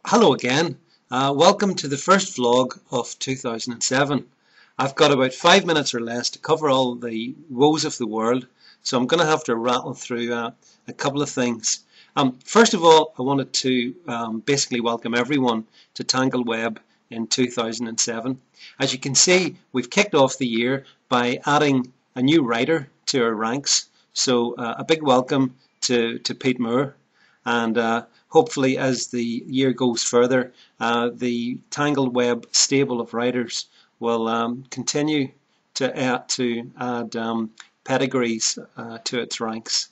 Hello again. Welcome to the first vlog of 2007. I've got about 5 minutes or less to cover all the woes of the world, so I'm going to have to rattle through a couple of things. First of all, I wanted to basically welcome everyone to Tangled Web in 2007. As you can see, we've kicked off the year by adding a new writer to our ranks, so a big welcome to Pete Moore, and hopefully as the year goes further, the Tangled Web stable of writers will continue to add pedigrees to its ranks.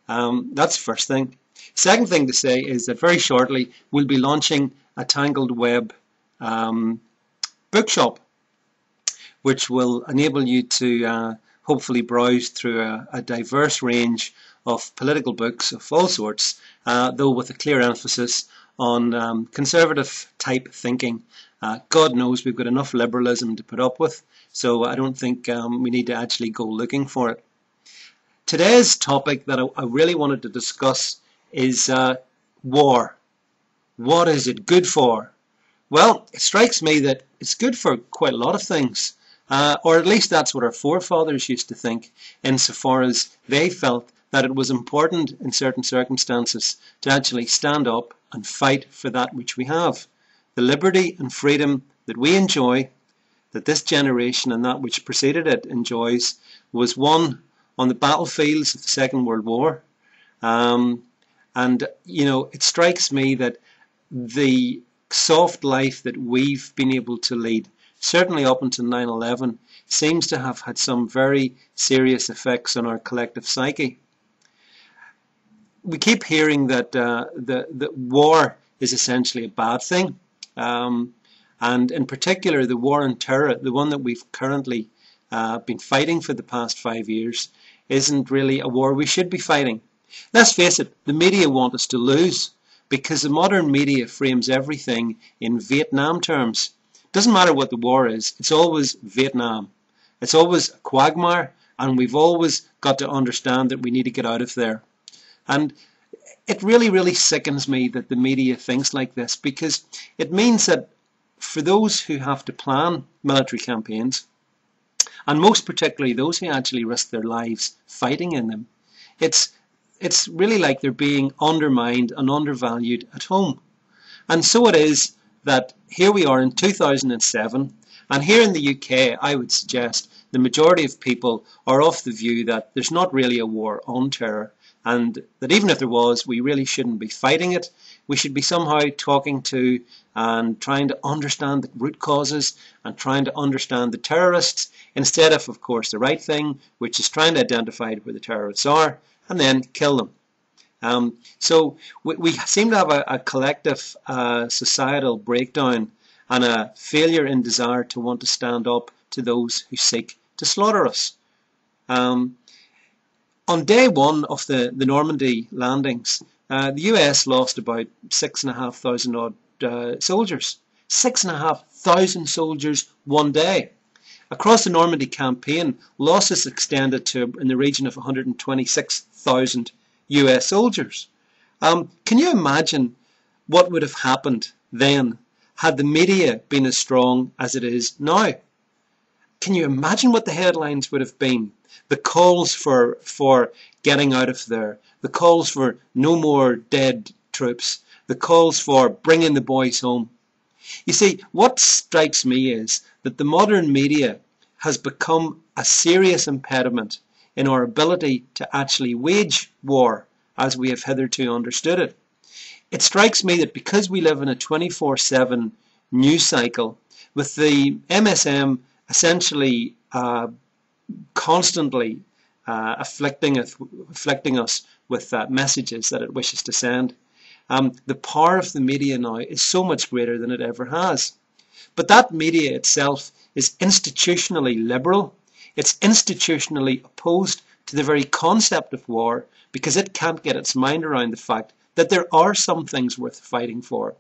That's the first thing. Second thing to say is that very shortly we'll be launching a Tangled Web bookshop, which will enable you to hopefully browse through a diverse range of political books of all sorts, though with a clear emphasis on conservative type thinking. God knows we've got enough liberalism to put up with, so I don't think we need to actually go looking for it. Today's topic that I really wanted to discuss is war. What is it good for? Well, it strikes me that it's good for quite a lot of things, or at least that's what our forefathers used to think, insofar as they felt that it was important in certain circumstances to actually stand up and fight for that which we have. The liberty and freedom that we enjoy, that this generation and that which preceded it enjoys, was won on the battlefields of the Second World War. And, you know, it strikes me that the soft life that we've been able to lead, certainly up until 9/11, seems to have had some very serious effects on our collective psyche. We keep hearing that that war is essentially a bad thing, and in particular the war on terror, the one that we've currently been fighting for the past 5 years, isn't really a war we should be fighting. Let's face it, the media want us to lose, because the modern media frames everything in Vietnam terms. Doesn't matter what the war is, it's always Vietnam. It's always a quagmire, and we've always got to understand that we need to get out of there. And it really sickens me that the media thinks like this, because it means that for those who have to plan military campaigns, and most particularly those who actually risk their lives fighting in them, it's really like they're being undermined and undervalued at home. And so it is that here we are in 2007, and here in the UK, I would suggest the majority of people are of the view that there's not really a war on terror, and that even if there was, we really shouldn't be fighting it. We should be somehow talking to and trying to understand the root causes and trying to understand the terrorists, instead of course, the right thing, which is trying to identify where the terrorists are and then kill them. So we seem to have a collective societal breakdown and a failure in desire to want to stand up to those who seek to slaughter us. On day one of the Normandy landings, the US lost about 6,500 odd soldiers. 6,500 soldiers one day. Across the Normandy campaign, losses extended to in the region of 126,000 US soldiers. Can you imagine what would have happened then had the media been as strong as it is now? Can you imagine what the headlines would have been? The calls for getting out of there, the calls for no more dead troops, the calls for bringing the boys home. You see, what strikes me is that the modern media has become a serious impediment in our ability to actually wage war as we have hitherto understood it. It strikes me that because we live in a 24/7 news cycle, with the MSM essentially constantly afflicting us with messages that it wishes to send, the power of the media now is so much greater than it ever has. But that media itself is institutionally liberal. It's institutionally opposed to the very concept of war, because it can't get its mind around the fact that there are some things worth fighting for.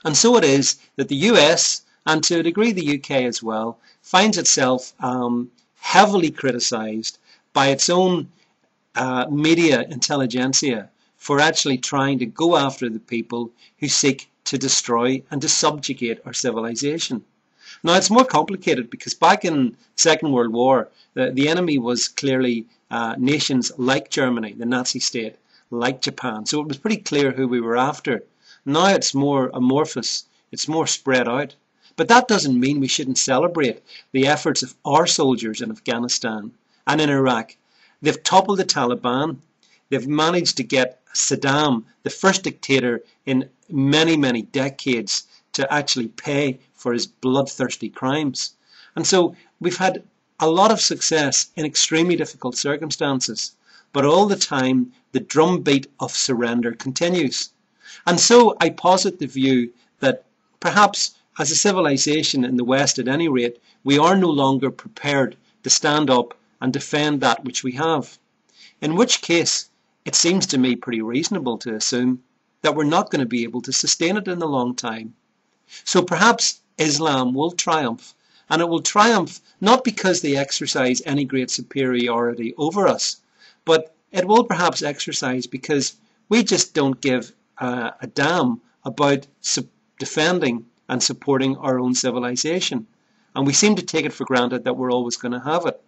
And so it is that the US, and to a degree the UK as well, finds itself heavily criticised by its own media intelligentsia for actually trying to go after the people who seek to destroy and to subjugate our civilization. Now, it's more complicated because back in the Second World War, the enemy was clearly nations like Germany, the Nazi state, like Japan. So it was pretty clear who we were after. Now it's more amorphous, it's more spread out. But that doesn't mean we shouldn't celebrate the efforts of our soldiers in Afghanistan and in Iraq. They've toppled the Taliban. They've managed to get Saddam, the first dictator in many, many decades, to actually pay for his bloodthirsty crimes. And so we've had a lot of success in extremely difficult circumstances, but all the time the drumbeat of surrender continues. And so I posit the view that perhaps as a civilization in the West at any rate, we are no longer prepared to stand up and defend that which we have. In which case, it seems to me pretty reasonable to assume that we're not going to be able to sustain it in the long time. So perhaps Islam will triumph, and it will triumph not because they exercise any great superiority over us, but it will perhaps exercise because we just don't give a damn about defending and supporting our own civilization. And we seem to take it for granted that we're always going to have it.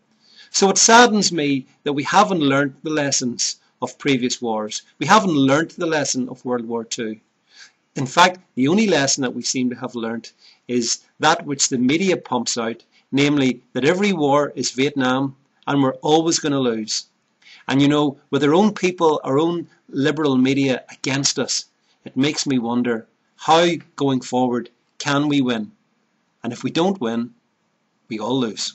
So it saddens me that we haven't learned the lessons of previous wars. We haven't learned the lesson of World War II. In fact, the only lesson that we seem to have learnt is that which the media pumps out, namely that every war is Vietnam and we're always going to lose. And you know, with our own people, our own liberal media against us, it makes me wonder, how going forward can we win? And if we don't win, we all lose.